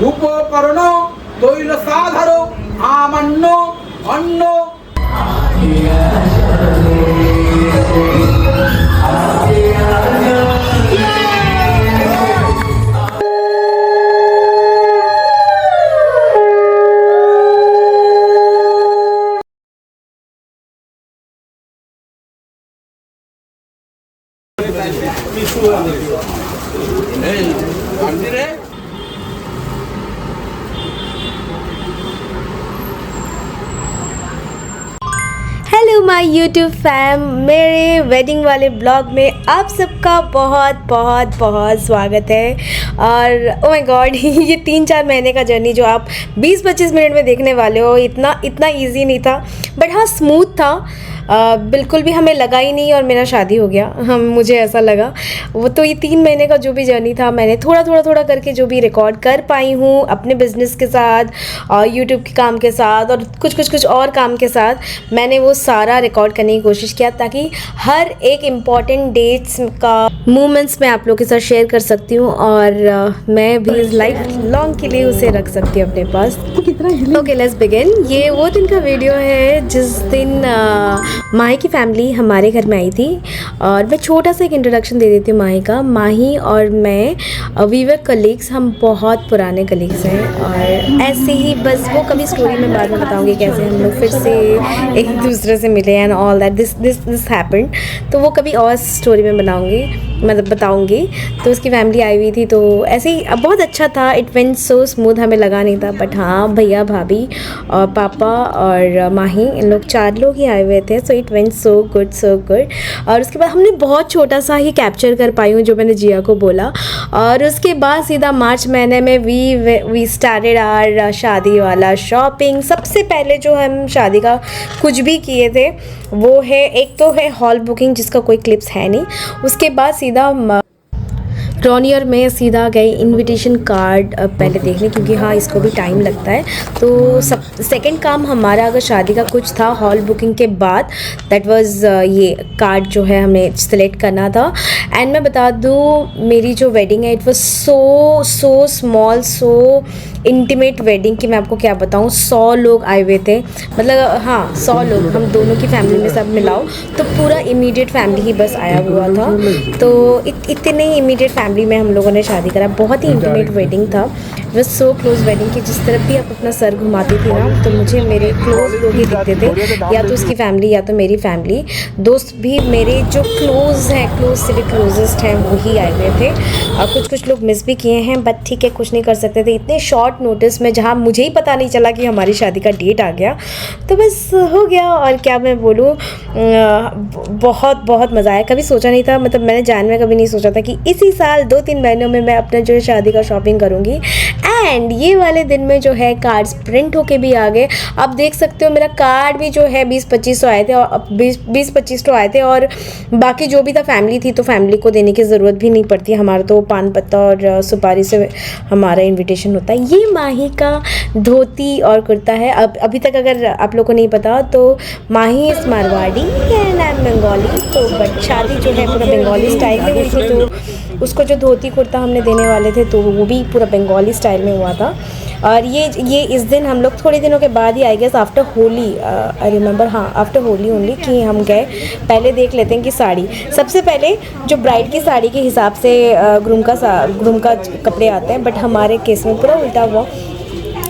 উপকরণ তৈল সাধার আমান্য অন্ন हेलो माय यूट्यूब फैम, मेरे वेडिंग वाले ब्लॉग में आप सबका बहुत बहुत बहुत स्वागत है। और ओ माय गॉड, ये 3-4 महीने का जर्नी जो आप 20-25 मिनट में देखने वाले हो, इतना इजी नहीं था, बट हाँ स्मूथ था। बिल्कुल भी हमें लगा ही नहीं और मेरा शादी हो गया, मुझे ऐसा लगा। वो तो ये 3 महीने का जो भी जर्नी था, मैंने थोड़ा करके जो भी रिकॉर्ड कर पाई हूँ अपने बिज़नेस के साथ और यूट्यूब के काम के साथ और कुछ और काम के साथ, मैंने वो सारा रिकॉर्ड करने की कोशिश किया ताकि हर एक इम्पॉर्टेंट डेट्स का मोमेंट्स मैं आप लोग के साथ शेयर कर सकती हूँ और मैं भी लाइफ लॉन्ग के लिए उसे रख सकती हूँ अपने पास। Okay, let's begin. ये वो दिन का वीडियो है जिस दिन माही की फैमिली हमारे घर में आई थी। और मैं छोटा सा एक इंट्रोडक्शन दे देती हूँ माही का। माही और मैं वी वर कलीग्स, हम बहुत पुराने कलीग्स हैं और ऐसे ही बस वो कभी स्टोरी में बाद में बताऊँगी कैसे हम लोग फिर से एक दूसरे से मिले and all that this happened. तो वो कभी और स्टोरी में बनाऊँगी, मतलब बताऊँगी। तो उसकी फैमिली आई हुई थी, तो ऐसे ही बहुत अच्छा था। इट वेंट सो स्मूथ, हमें लगा नहीं था, बट हाँ भैया भाभी और पापा और माही, इन लोग 4 लोग ही आए हुए थे। So it went so good. और उसके बाद हमने बहुत छोटा सा ही कैप्चर कर पाई हूँ जो मैंने जिया को बोला। और उसके बाद सीधा मार्च महीने में वी स्टार्टेड आवर शादी वाला शॉपिंग। सबसे पहले जो हम शादी का कुछ भी किए थे वो है, एक तो है हॉल बुकिंग जिसका कोई क्लिप्स है नहीं। उसके बाद सीधा रॉनी और मैं सीधा गए इनविटेशन कार्ड पहले देखने, क्योंकि हाँ इसको भी टाइम लगता है। तो सेकंड काम हमारा अगर शादी का कुछ था हॉल बुकिंग के बाद, दैट वाज ये कार्ड जो है हमें सिलेक्ट करना था। एंड मैं बता दूँ मेरी जो वेडिंग है it was so small, so intimate wedding कि मैं आपको क्या बताऊँ। 100 लोग आए हुए थे, मतलब हाँ 100 लोग, हम दोनों की फैमिली में सब मिलाओ तो पूरा इमीडिएट फैमिली ही बस आया हुआ था। तो इतने ही इमीडिएट फैमिली में हम लोगों ने शादी करा। बहुत ही इंटीमेट वेडिंग था, बस सो क्लोज वेडिंग कि जिस तरफ भी आप अपना सर घुमाती थी ना तो मुझे मेरे क्लोज लोग ही दिखते थे, या तो उसकी फैमिली या तो मेरी फैमिली। दोस्त भी मेरे जो क्लोज हैं, क्लोज से भी क्लोजेस्ट हैं, वही आए हुए थे। और कुछ लोग मिस भी किए हैं, बट ठीक है, कुछ नहीं कर सकते थे इतने शॉर्ट नोटिस में, जहाँ मुझे ही पता नहीं चला कि हमारी शादी का डेट आ गया। तो बस हो गया, और क्या मैं बोलूँ, बहुत मज़ा आया। कभी सोचा नहीं था, मतलब मैंने जान में कभी नहीं सोचा था कि इसी साल 2-3 महीनों में मैं अपना जो है शादी का शॉपिंग करूँगी। एंड ये वाले दिन में जो है कार्ड्स प्रिंट होके भी आ गए। आप देख सकते हो मेरा कार्ड भी जो है 20-25 आए थे, और 20-25 आए थे, और बाकी जो भी था फैमिली थी, तो फैमिली को देने की ज़रूरत भी नहीं पड़ती। हमारा तो पान पत्ता और सुपारी से हमारा इन्विटेशन होता है। ये माही का धोती और कुर्ता है। अब अभी तक अगर आप लोग को नहीं पता तो माही इस Marwari and I am Bengali, तो बट शादी जो है पूरा बंगाली स्टाइल में हुई थी। तो उसको जो धोती कुर्ता हमने देने वाले थे तो वो भी पूरा बंगाली स्टाइल में हुआ था। और ये इस दिन हम लोग थोड़े दिनों के बाद ही I guess after Holi, I remember, हाँ आफ्टर होली ओनली, कि हम गए। पहले देख लेते हैं कि साड़ी, सबसे पहले जो ब्राइड की साड़ी के हिसाब से ग्रूम का कपड़े आते हैं, बट हमारे केस में पूरा उल्टा हुआ।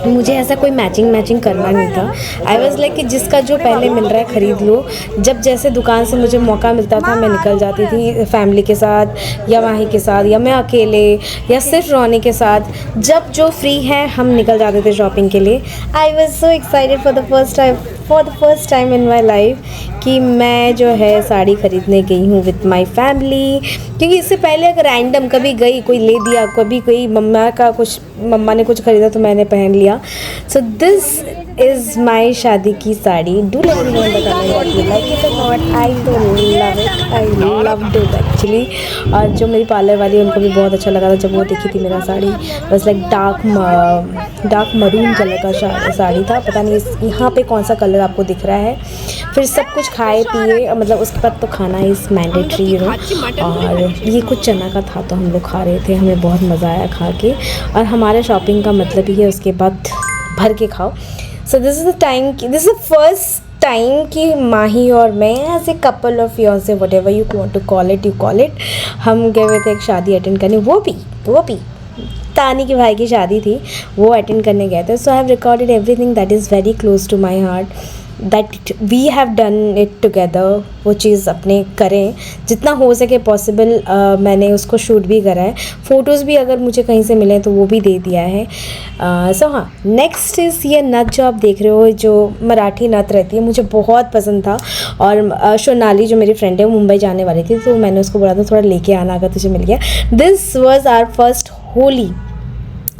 मुझे ऐसा कोई मैचिंग करना नहीं था। आई वॉज लाइक कि जिसका जो पहले मिल रहा है ख़रीद लो। जब जैसे दुकान से मुझे मौका मिलता था मैं निकल जाती थी फैमिली के साथ, या माही के साथ, या मैं अकेले, या सिर्फ रोनी के साथ। जब जो फ्री है हम निकल जाते थे शॉपिंग के लिए। I was so excited for the first time in my life कि मैं जो है साड़ी ख़रीदने गई हूँ विथ माई फैमिली। क्योंकि इससे पहले अगर रैंडम कभी गई, कोई ले दिया, कभी कोई मम्मा ने कुछ ख़रीदा तो मैंने पहन लिया। सो दिस इज़ माई शादी की sari. Do let me know बताना व्हाट यू लाइक इट और not. I do love it, I loved it actually. और जो मेरी पार्लर वाली है उनको भी बहुत अच्छा लगा था जब वो देखी थी मेरा साड़ी। बस लाइक डार्क मरून कलर का साड़ी था। पता नहीं यहाँ पे कौन सा कलर आपको दिख रहा है। फिर सब कुछ खाए पिए, मतलब उसके बाद तो खाना इज़ मैंडेटरी यू नो। और ये कुछ चना का था तो हम लोग खा रहे थे, हमें बहुत मज़ा आया खा के। और हमारे शॉपिंग का मतलब ही है उसके बाद भर के खाओ। So this is the time, this is the first time कि माही और मैं as a couple of fiance whatever you want to call it, हम गए हुए थे एक शादी अटेंड करने। वो भी तानी के भाई की शादी थी, वो अटेंड करने गए थे। So I have recorded everything that is very close to my heart, that we have done it together. वो चीज़ अपने करें जितना हो सके पॉसिबल। मैंने उसको शूट भी करा है, फ़ोटोज़ भी अगर मुझे कहीं से मिले तो वो भी दे दिया है। सो हाँ, नेक्स्ट इज़ ये नथ जो आप देख रहे हो, जो मराठी नथ रहती है, मुझे बहुत पसंद था। और सोनाली जो मेरी फ्रेंड है वो मुंबई जाने वाली थी, तो मैंने उसको बोला था थोड़ा लेके आना अगर तुझे मिल गया। This was our first Holi,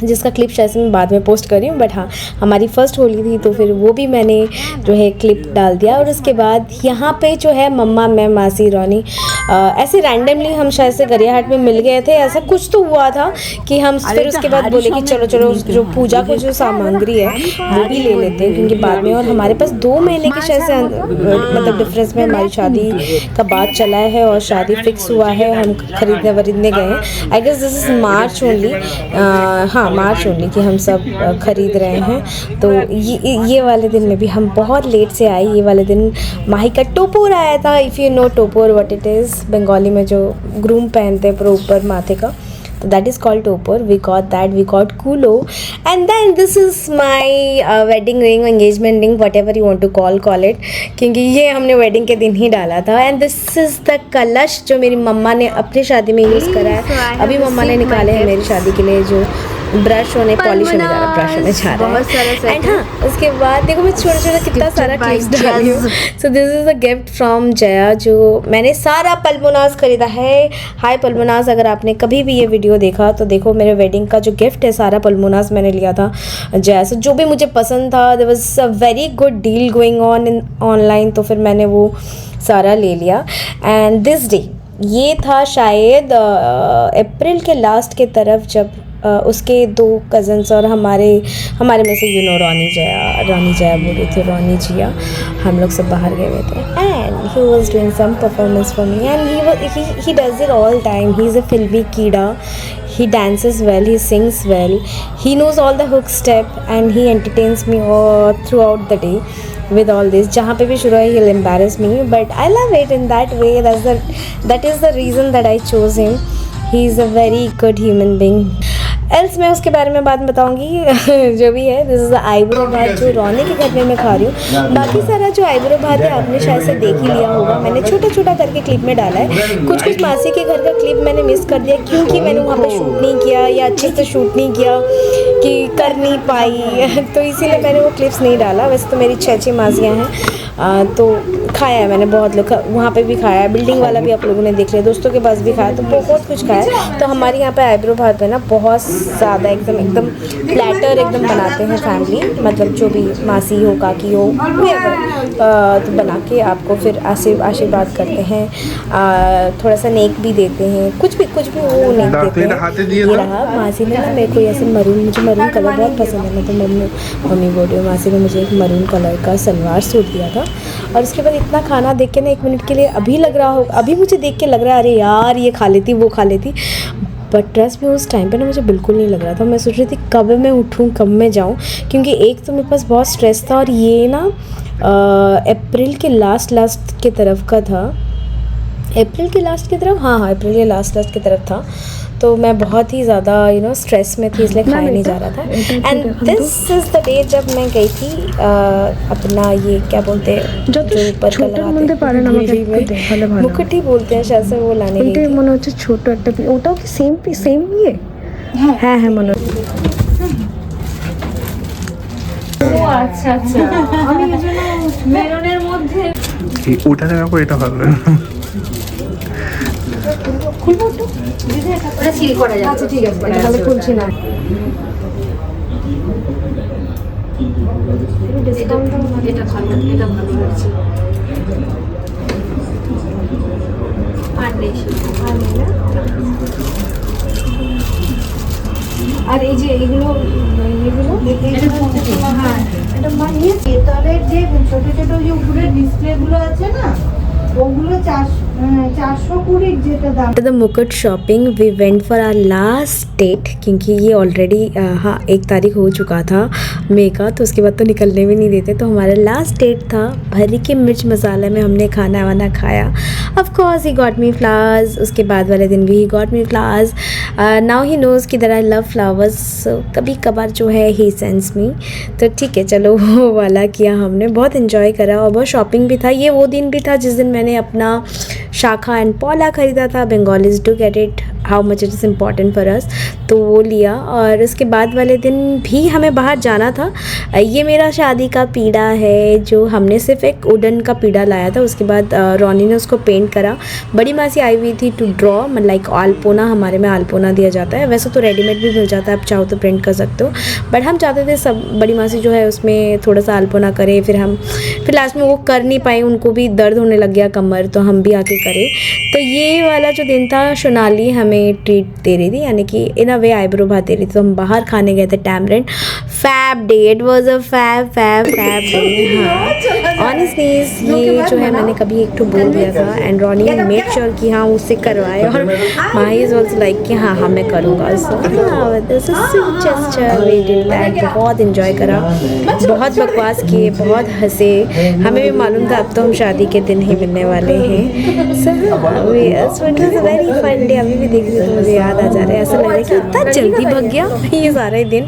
जिसका क्लिप शायद से मैं बाद में पोस्ट कर रही हूँ, बट हाँ हमारी फ़र्स्ट होली थी तो फिर वो भी मैंने जो है क्लिप डाल दिया। और उसके बाद यहाँ पे जो है मम्मा, मैं, मासी, रोनी, ऐसे रैंडमली हम शायद से गरियाहाट में मिल गए थे। ऐसा कुछ तो हुआ था कि हम फिर उसके बाद बोले कि चलो जो पूजा को जो सामग्री है वो भी ले लेते हैं, क्योंकि बाद में। और हमारे पास 2 महीने की शायद से मतलब डिफरेंस में हमारी शादी का बात चला है और शादी फिक्स हुआ है। हम खरीदने गए हैं। I guess this is March only, हाँ मार्च ओनली कि हम सब ख़रीद रहे हैं। तो ये वाले दिन में भी हम बहुत लेट से आए। ये वाले दिन माही का टोपोर आया था। If you know topor what it is, Bengali में जो ग्रूम पहनते हैं पूरा ऊपर माथे का, तो that is called topor. We got that, we got kulo. And then this is my wedding ring, engagement ring, whatever you want to call it, क्योंकि ये हमने वेडिंग के दिन ही डाला था। एंड दिस इज़ द कलश जो मेरी मम्मा ने अपनी शादी में यूज़ करा है। अभी मम्मा ने निकाले हैं मेरी शादी के लिए, जो ब्रश होने पॉलिश होने जा रहा है, ब्रश होने जा रहा है। एंड हाँ, उसके बाद देखो मैं छोटा कितना सारा क्लिप्स डाल रही हूँ। सो this is a gift from Jaya, जो मैंने सारा पल्मोनास खरीदा है। हाय पल्मोनास, अगर आपने कभी भी ये वीडियो देखा तो देखो मेरे वेडिंग का जो गिफ्ट है सारा पल्मोनास मैंने लिया था जया से। जो भी मुझे पसंद था, there was a very good deal going on in online, तो फिर मैंने वो सारा ले लिया। एंड दिस डे, ये था शायद अप्रैल के लास्ट के तरफ, जब उसके 2 कज़न्स और हमारे में से यू नो रानी जया बोल रही थी, रानी जिया, हम लोग सब बाहर गए हुए थे। And he was doing some performance for me. And he does it all time. He is a filmy कीड़ा। He dances well, he sings well, he knows all the hook step, and he entertains me all throughout the day with all this. जहाँ पे भी शुरू है he'll embarrass me, but I love it in that way. That is the reason that I chose him. He is a very good human being. Else मैं उसके बारे में बाद में बताऊंगी। जो भी है, दिस इज़ आईब्रो भात जो रोनी के घर में मैं खा रही हूँ। बाकी सारा जो आईब्रो भात है आपने शायद से देख ही लिया होगा, मैंने छोटा करके क्लिप में डाला है। कुछ मासी के घर का क्लिप मैंने मिस कर दिया, क्योंकि मैंने वहाँ पे शूट नहीं किया या अच्छे से शूट नहीं किया, कि कर नहीं पाई, तो इसीलिए मैंने वो क्लिप्स नहीं डाला। वैसे तो मेरी 6 मासियाँ हैं, तो खाया है मैंने, बहुत लोग वहाँ पे भी खाया है। बिल्डिंग वाला भी आप लोगों ने देख लिया, दोस्तों के पास भी खाया, तो बहुत कुछ खाया है। तो हमारे यहाँ पे आईब्रो भात है ना, बहुत ज़्यादा एकदम प्लेटर एकदम बनाते हैं फैमिली, मतलब जो भी मासी हो, काकी हो, तो बना के आपको फिर आशीर्वाद करते हैं। थोड़ा सा नेक भी देते हैं, कुछ भी वो नेक देते हैं। ये रहा मासी ने ना मेरे को ऐसे मुझे मरून कलर बहुत पसंद है, मतलब मम्मी बोल रही हूँ, मासी ने मुझे एक मरून कलर का सलवार सूट दिया था। और उसके बाद इतना खाना देख के ना 1 मिनट के लिए अभी मुझे देख के लग रहा है अरे यार ये खा लेती वो खा लेती, बट ट्रस्ट में उस टाइम पे ना मुझे बिल्कुल नहीं लग रहा था। मैं सोच रही थी कब मैं उठूँ, कब मैं जाऊँ, क्योंकि एक तो मेरे पास बहुत स्ट्रेस था, और ये ना अप्रैल के लास्ट के तरफ का था। अप्रैल के लास्ट की तरफ, हाँ अप्रैल के लास्ट की तरफ था। तो मैं बहुत ही ज़्यादा स्ट्रेस में थी, इसलिए खाया नहीं जा रहा था। And this is the day जब मैं गई थी अपना ये क्या बोलते हैं जो ऊपर का लगाते हैं, मुकुट ही बोलते हैं शायद से, वो लाने गई थी। মনে হচ্ছে ছোট একটা ওটাও কি সেম ইয়ে? হ্যাঁ মনে হচ্ছে। ও আচ্ছা আমি এজন্য মেরুনের মধ্যে ওটা দেখো, এটা ভালো। ওটা সিল করা যাবে। আচ্ছা ঠিক আছে, তাহলে খুলছি না। এটা ভালো লাগছে। আর নেই আর এই যে এগুলো হ্যাঁ, এটা বানিয়ে তলের যে ছোট ছোট যে উপরের ডিসপ্লে গুলো আছে না, ওগুলো 420 যেটা দাম। The mukut shopping we went for our last date, क्योंकि ये ऑलरेडी हाँ 1 तारीख हो चुका था मई का, तो उसके बाद तो निकलने भी नहीं देते। तो हमारा लास्ट डेट था, भरी के मिर्च मसाला में हमने खाना वाना खाया। Of course he got me flowers, उसके बाद वाले दिन भी he got me flowers. Now he knows कि दैट आई लव फ्लावर्स, कभी कभार जो है ही सेंस मी। तो ठीक है, चलो वो वाला किया हमने, बहुत इन्जॉय करा और बहुत शॉपिंग भी था। ये वो दिन भी था जिस दिन मैंने अपना शाखा एंड पॉला ख़रीदा था। Bengalis do get it how much it is important for us, तो वो लिया। और उसके बाद वाले दिन भी हमें बाहर जाना था। ये मेरा शादी का पीड़ा है, जो हमने सिर्फ एक वुडन का पीड़ा लाया था। उसके बाद रोनी ने उसको पेंट करा। बड़ी मासी आई हुई थी टू ड्रॉ, मतलब लाइक आलपोना, हमारे में आलपोना दिया जाता है। वैसे तो रेडीमेड भी मिल जाता है, आप चाहो तो प्रिंट कर सकते हो, बट हम चाहते थे सब बड़ी मासी जो है उसमें थोड़ा सा आलपोना करे। फिर लास्ट में वो कर नहीं पाए, उनको भी दर्द होने लग गया कमर, तो हम भी आके करें। तो ये वाला जो दिन था, सोनाली हमें ट्रीट दे रही थी, यानी कि इन अ वे आईब्रो भात दे रही थी। तो हम बाहर खाने गए थे Tamarind. Fab day, it was a fab day. हाँ ऑनेस्टली ये जो है मैंने कभी एक तो बोल दिया था, एंड रॉनी मेड श्योर कि हाँ उससे करवाए, और माही इज ऑल्सो लाइक कि हाँ मैं करूँगा। So this is sweet gesture, we did that. बहुत इन्जॉय करा, बहुत बकवास किए, बहुत हंसे। हमें भी मालूम था अब तो हम शादी के दिन ही मिलने वाले हैं। So it was a very fun day. अभी भी देख रही तो मुझे याद आ जा रहा है, ऐसा लग रहा है कि इतना जल्दी भाग गया ये सारे दिन।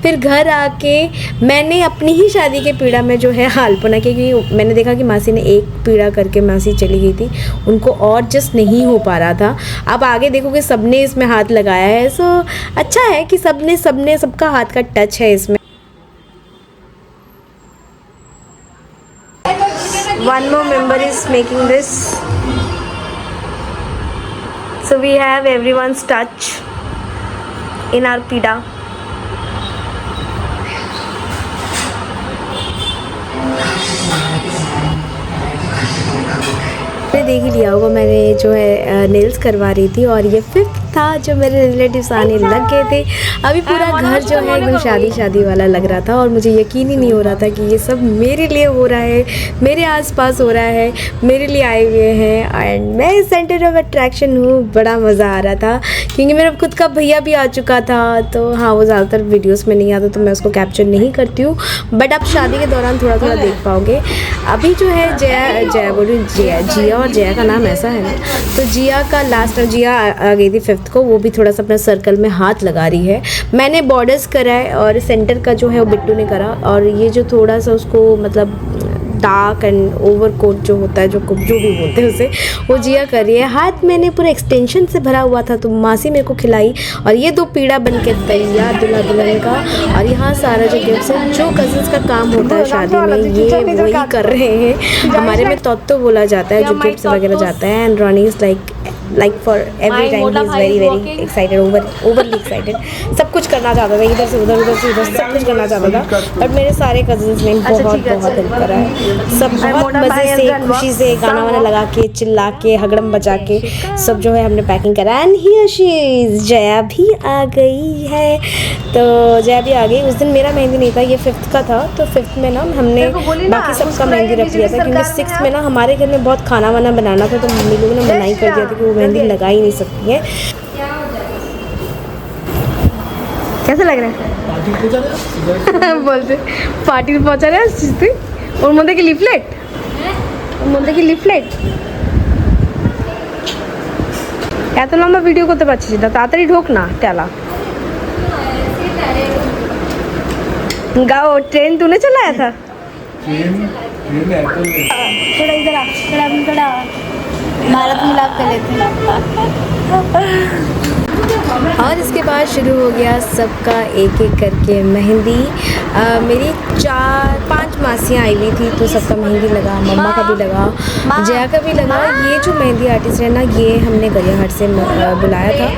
फिर घर आके मैंने अपनी ही शादी के पीड़ा में जो है आलपना की, क्योंकि मैंने देखा कि मासी ने एक पीड़ा करके मासी चली गई थी, उनको और जस्ट नहीं हो पा रहा था। अब आगे देखोगे सबने इसमें हाथ लगाया है, सो अच्छा है कि सबका हाथ का टच है इसमें। One more member is making this. So we have everyone's touch in our pida. देख ही लिया होगा, मैंने जो है नेल्स करवा रही थी, और ये 5th था जो मेरे रिलेटिव्स आने लग गए थे। अभी पूरा घर जो है एकदम शादी वाला लग रहा था, और मुझे यकीन ही नहीं हो रहा था कि ये सब मेरे लिए हो रहा है, मेरे आसपास हो रहा है, मेरे लिए आए हुए हैं, एंड मैं सेंटर ऑफ अट्रैक्शन हूँ। बड़ा मज़ा आ रहा था, क्योंकि मेरा खुद का भैया भी आ चुका था। तो हाँ, वो ज़्यादातर वीडियोस में नहीं आता, तो मैं उसको कैप्चर नहीं करती हूँ, बट आप शादी के दौरान थोड़ा थोड़ा देख पाओगे। अभी जो है जिया और जिया का नाम ऐसा है ना, तो जिया का लास्ट में जिया आ गई थी 5th को, वो भी थोड़ा सा अपना सर्कल में हाथ लगा रही है। मैंने बॉर्डर्स कराए और सेंटर का जो है वो बिट्टू ने करा, और ये जो थोड़ा सा उसको मतलब डार्क एंड ओवरकोट जो होता है, जो भी बोलते हैं उसे, वो जिया कर रही है। हाथ मैंने पूरा एक्सटेंशन से भरा हुआ था, तो मासी मेरे को खिलाई, और ये 2 पीड़ा बन के तैयार दुल्हा दुल्हन का। और यहाँ सारा जो गिफ्ट है, जो कजिन्स का काम होता है शादी में, ये वही कर रहे हैं। हमारे में तो बोला जाता है जो गिफ्ट्स वगैरह जाता है, and Ronnie is like for every time he is very excited, overly excited. सब कुछ करना चाहता था, इधर से उधर सब कुछ करना चाहता था, बट मेरे सारे कजिन्स ने बहुत हेल्प करा है। सब बहुत मज़े से, खुशी से गाना वाना लगा के, चिल्ला के, हगड़म बजा के सब जो है हमने पैकिंग करा। And here she is, Jaya भी आ गई है। तो जया भी आ गई। उस दिन मेरा मेहंदी नहीं था, ये 5th का था, तो 5th में ना हमने बाकी सबका मेहंदी रख लिया था, क्योंकि 6th में ना हमारे घर में बहुत खाना वाना बनाना था, तो मम्मी लोगों ने मनाही कर दिया था कि वो मेहंदी लगा ही नहीं सकती है। कैसा लग रहा है बोलते पार्टी में पहुँचा रहे हैं ওর মধ্যে কি লিফলেট, এত লম্বা ভিডিও করতে পারছিস না, তাড়াতাড়ি ঢোক না টেলা। गाओ ट्रेन तूने चलाया था? थोड़ा इधर आ, थोड़ा भारत मिलाप कर लेते हैं। और इसके बाद शुरू हो गया सबका एक एक करके मेहंदी। मेरी 4-5 बहुत मासियाँ आई हुई थी तो सबका मेहंदी लगा, मम्मा का भी लगा, जया का भी लगा। ये जो मेहंदी आर्टिस्ट है ना, ये हमने गरियाहाट से बुलाया था,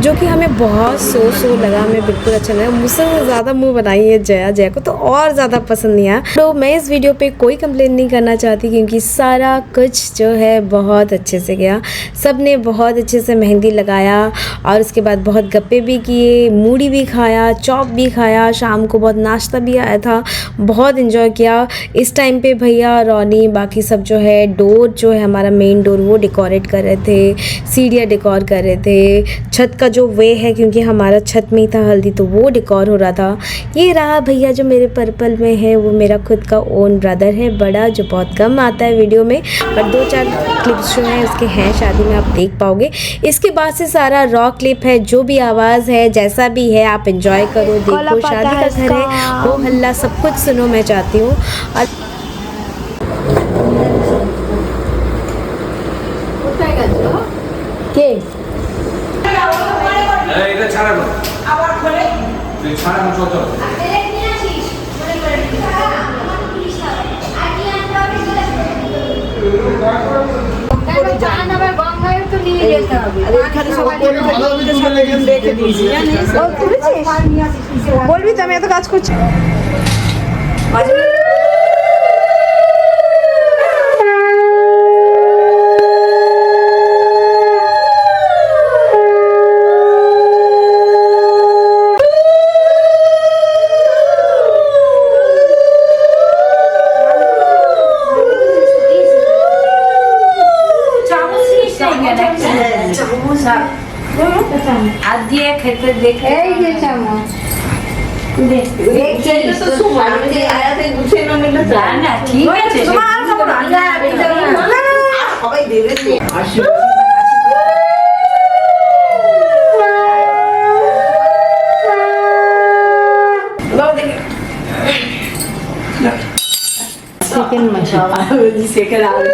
जो कि हमें बहुत सो लगा, हमें बिल्कुल अच्छा लगा। मुझसे ज़्यादा मुँह बनाई है जया को तो और ज़्यादा पसंद नहीं आया। तो मैं इस वीडियो पे कोई कंप्लेन नहीं करना चाहती क्योंकि सारा कुछ जो है बहुत अच्छे से गया। सब ने बहुत अच्छे से मेहंदी लगाया और उसके बाद बहुत गप्पे भी किए, मूढ़ी भी खाया, चॉप भी खाया, शाम को बहुत नाश्ता भी आया था, बहुत इन्जॉय किया। इस टाइम पे भैया, रोनी, बाकी सब जो है डोर जो है हमारा मेन डोर वो डेकोरेट कर रहे थे, सीढ़ियाँ डेकोर कर रहे थे, छत का जो वे है क्योंकि हमारा छत में ही था हल्दी तो वो डेकोर हो रहा था। ये रहा भैया जो मेरे पर्पल में है, वो मेरा खुद का ओन ब्रदर है बड़ा, जो बहुत कम आता है वीडियो में, पर 2-4 क्लिप्स जो हैं उसके हैं शादी में, आप देख पाओगे। इसके बाद से सारा रॉ क्लिप है, जो भी आवाज़ है जैसा भी है आप एंजॉय करो, देखो। शादी का घर है, हो हल्ला सब कुछ सुनो मैं चाहती हूँ। और কে এটা ছাড়া না আবার খোলে তুই ছাড়া না চল বলবি তো আমি এত কাজ করছি। হাত দিয়ে খেতে দেখে এই যে চামচ ঠিক আছে সবাই দেবে চিকেন মশলা চিকেন আলু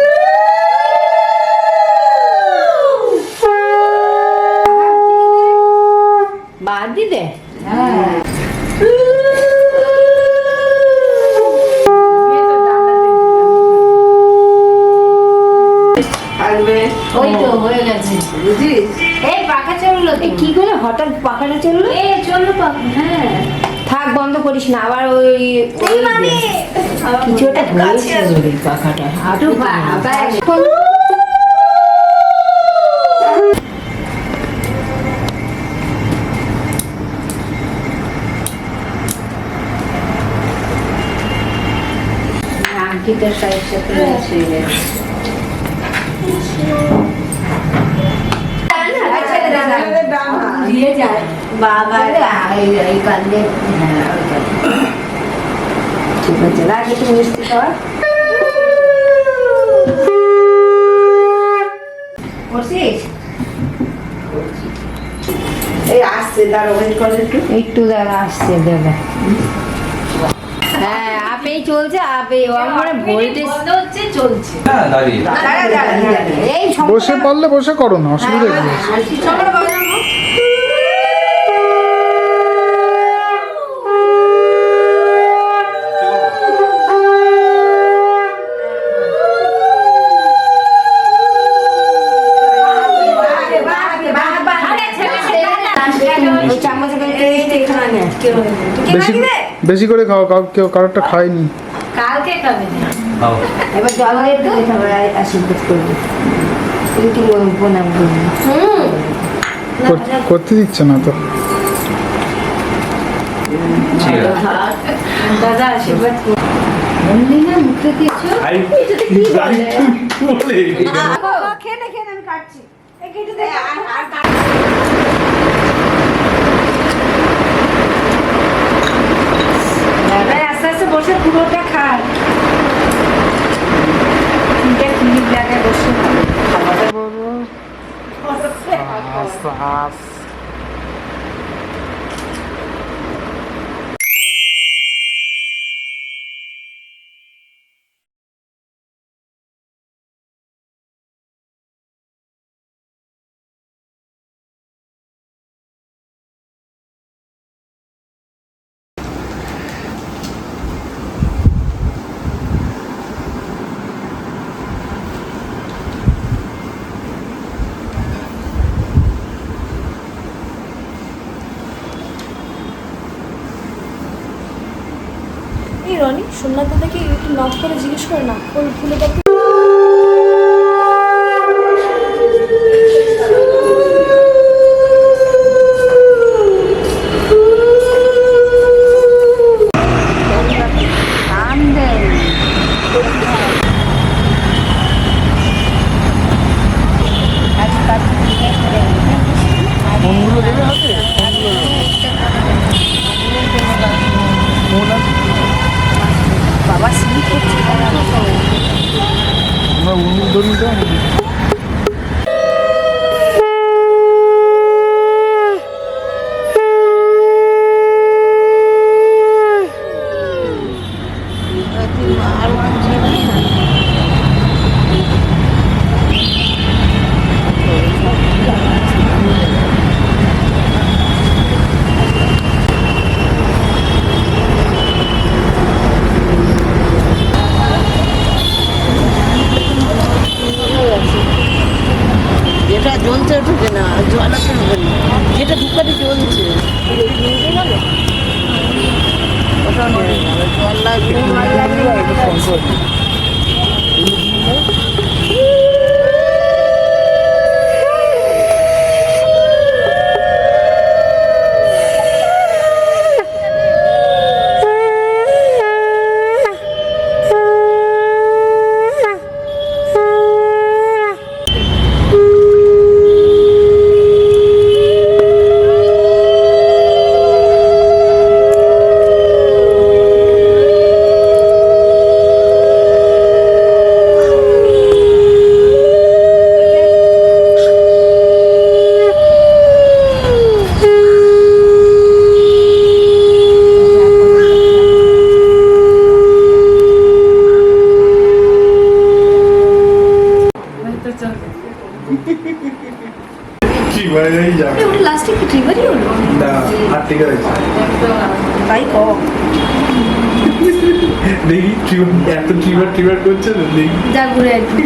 বাদ দিতে ওই তো হয়ে গেছে বুঝিস। এই পাখা চললো কি করে হঠাৎ পাখাটা চললো? এ চললো পাখা। হ্যাঁ থাক, বন্ধ করিস না আবার ওই কিছু একটা হয়েছে পাখাটা আটু আংটিটার সাইজ সাথে দিয়ে যায় বাবা এই কান্দে। ঠিক আছে রাখি, তুমি মিষ্টি খাওয়া করছিস? এই আসছে, দাঁড়া ওয়েট করে একটু দাঁড়া, আসছে দাদা। হ্যাঁ আপেই চলছে, আপে আমার ভোল্টেজ বন্ধ হচ্ছে, চলছে। হ্যাঁ দাঁড়িয়ে এই বসে পারলে বসে করো না, অসুবিধা কি আছে? বেশি করে খাও, কেউ কারোরটা খায়নি। কালকে খাবে এবার জল দিয়ে একটু খাবার আশীর্বাদ করবে, একটু প্রণাম করবে। করতে দিচ্ছে না তো। দাদা আশীর্বাদ বললি না, মুখে দিয়েছো। খেয়ে না আমি কাটছি, কেটে দে আর আস্তে আস্তে বসে পুরোটা খান, তিনটা ক্লিপ লাগে বসে খাওয়াটা বলবো। এই রনি সোমনাথ দাদাকে একটু নক করে জিজ্ঞেস করে না খুলে দেখতে। ফোনগুলো দেবে হাতে? ফোন আছে? বাবা স্লিপ করছে আমরা উন্নুল ধরি তো যেটা জ্বলছে ঢুকে না জ্বালাতে হবে না যেটা ঢুকাতে জ্বলছে ওটা নড়ে যাবে জল লাগবে ট্রিবারেই যাবে ওটা লাস্টে কি ট্রিবারই হলো? না আর্টিকা আছে তাই ক দেখি এত ট্রিবার করছে তো দেখি যা ঘুরে একটু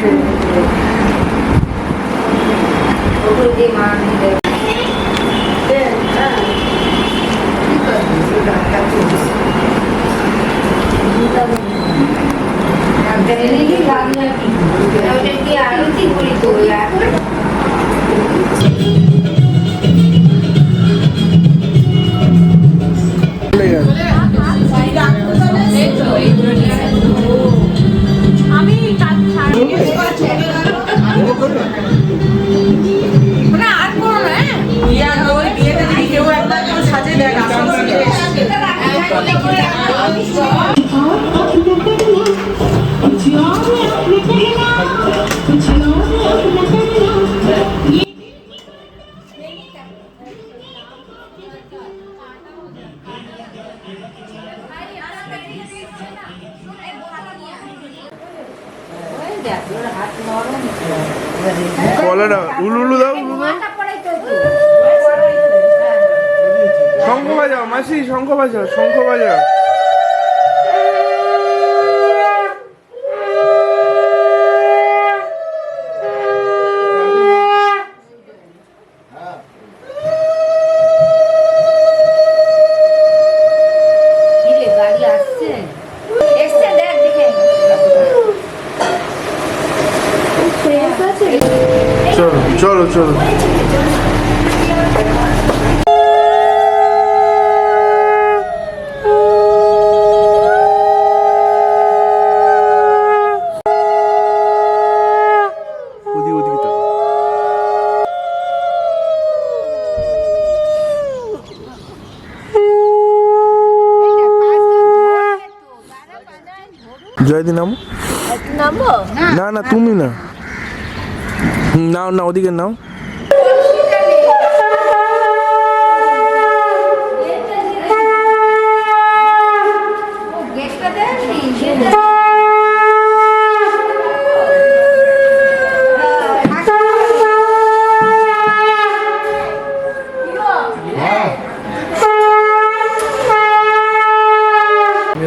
আরতি করি তো চলে গেছে বলে না উলুলু দাও শঙ্খ বাজাও মাসি শঙ্খ বাজাও গাড়ি আসছে দেখ দেখে চলো জয়দি নামো নামবো না তুমি না নাও ওদিকে নাও গেটটা দেখ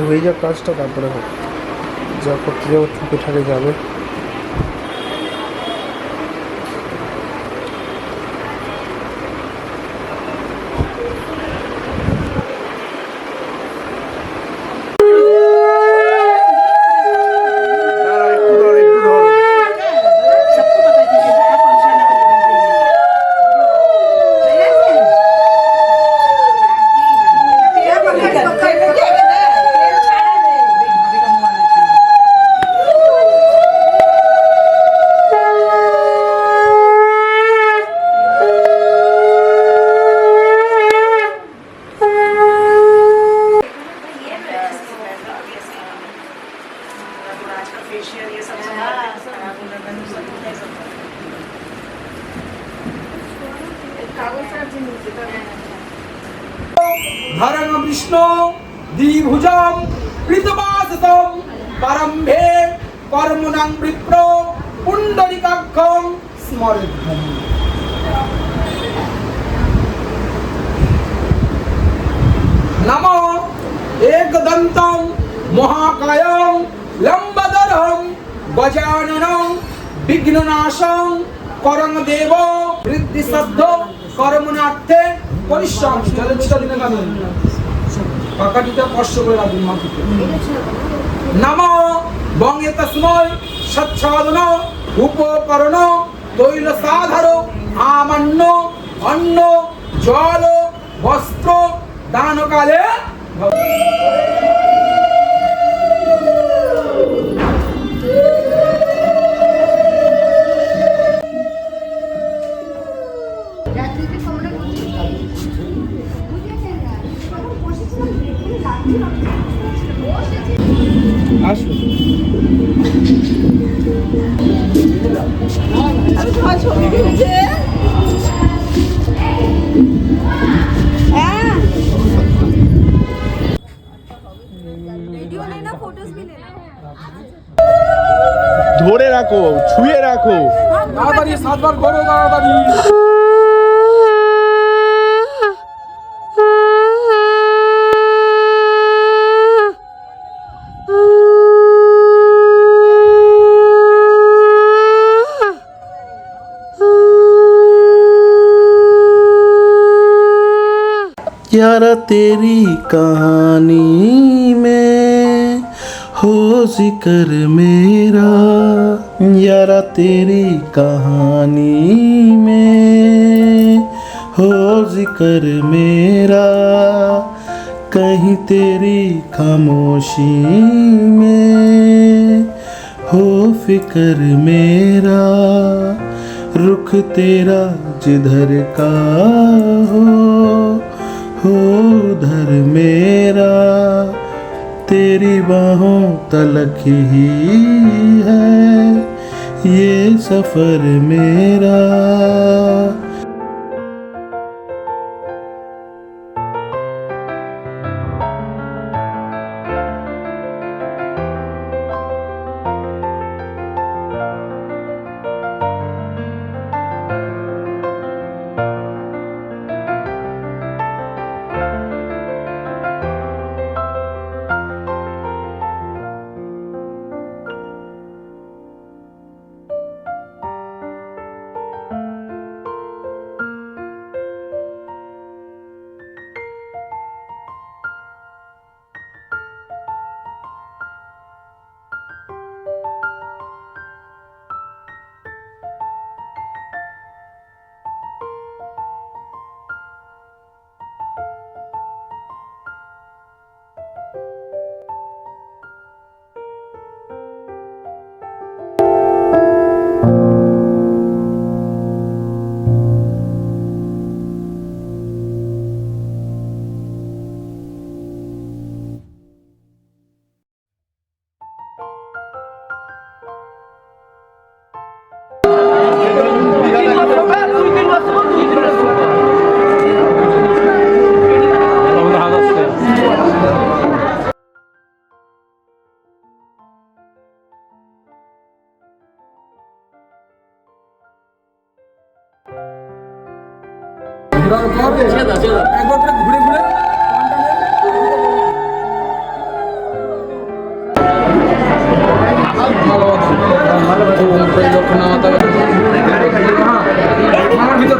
হয়ে যাক কাজটা তারপরে হোক যা করতে যাবো ঠুকে ঠাকে যাবে खुशी और ये सब समर्पित आगो लगन सब ये सब धरम विष्णु द्विभुजम कृतवाससम परम्भे कर्मणां विप्रो पुंडरीकाक्षं स्मरेत्। नमो एकदन्तं महाकायं लंबोदरं गजाननं विघ्ननाशं करमदेव वृद्धिसद्ध कर्मणार्थे परिश्रम কাকাটিটা কষ্ট করে রাখবেন মাটিতে। নমো বঙ্গে তস্মৈ সচ্ছাদন উপকরণ তৈল সাধার আমান্য অন্ন জল বস্ত্র দানকালে ধরে রাখো, ছুঁয়ে রাখো। তাড়াতাড়ি 7 বার করো তাড়াতাড়ি। यारा तेरी कहानी में हो जिक्र मेरा, यारा तेरी कहानी में हो जिक्र मेरा, कहीं तेरी खामोशी में हो फिक्र मेरा, रुख तेरा जिधर का हो उधर मेरा, तेरी बाहों तलक ही है ये सफर मेरा। একবার করে ঘুরে ঘুরে আমার ভিতর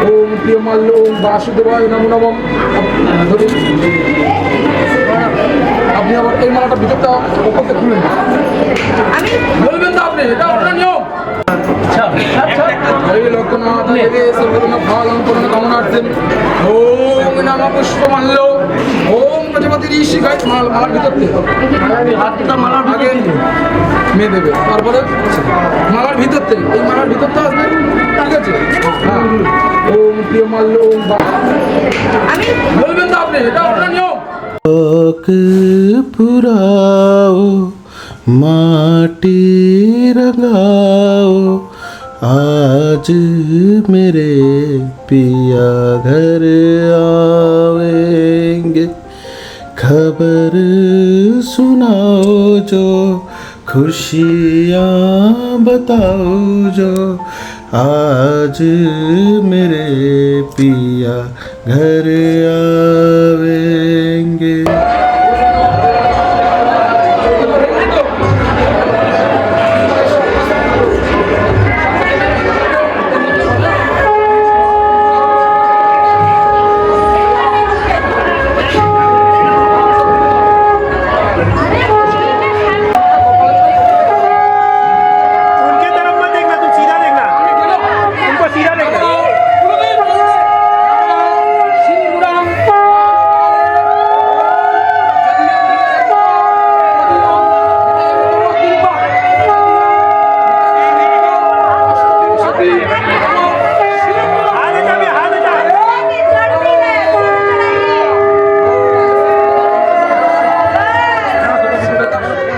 ওম প্রিয়মাল্য ওম বাসুদেবায় নমো নমঃ। আপনি আবার এই মালাটা ভিতরটা ওপরতে খুলেন, বলবেন তো আপনি, এটা আপনার নিয়ম। এই লোকনাথ দেবে সর্বদিন ফালং করুন কামনার্থম। ওম নমঃ পুষ্পমাল্য ওম প্রজাপতি ঋষি গাছ মালার ভিতরতে হাতটা মালার আগে মেয়ে দেবে, তারপরে মালার ভিতরতে এই মালার ভিতরটা আসবে, ঠিক আছে? হ্যাঁ মারলো বলবেন তো আপনি, এটা আপনার নিয়ম। शौक पुराओ माटी रंगाओ आज मेरे पिया घर आवेंगे खबर सुनाओ जो खुशियाँ बताओ जो आज मेरे पिया घर आवेंगे। उनके तरफ मत देखना, तू सीधा देखना, उनको सीधा देखना। हाथ हटा बे, हाथ हटा।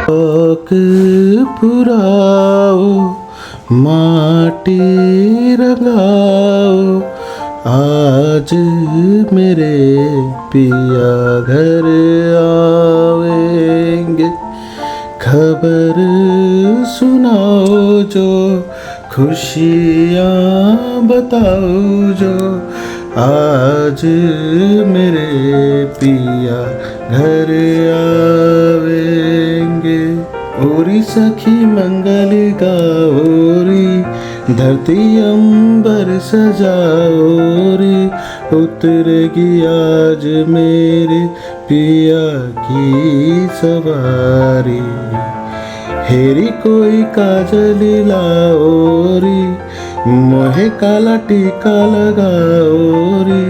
शौक पुराओ माटी रंगाओ आज मेरे पिया घर आवेंगे खबर सुनाओ जो खुशियाँ बताओ जो आज मेरे पिया घर आवेंगे। ओरी सखी मंगल गाओरी धरती अंबर सजाओरी उतरेगी आज मेरे पिया की सवारी हेरी कोई काजल लाओरी मोहे काला टीका लगाओरी।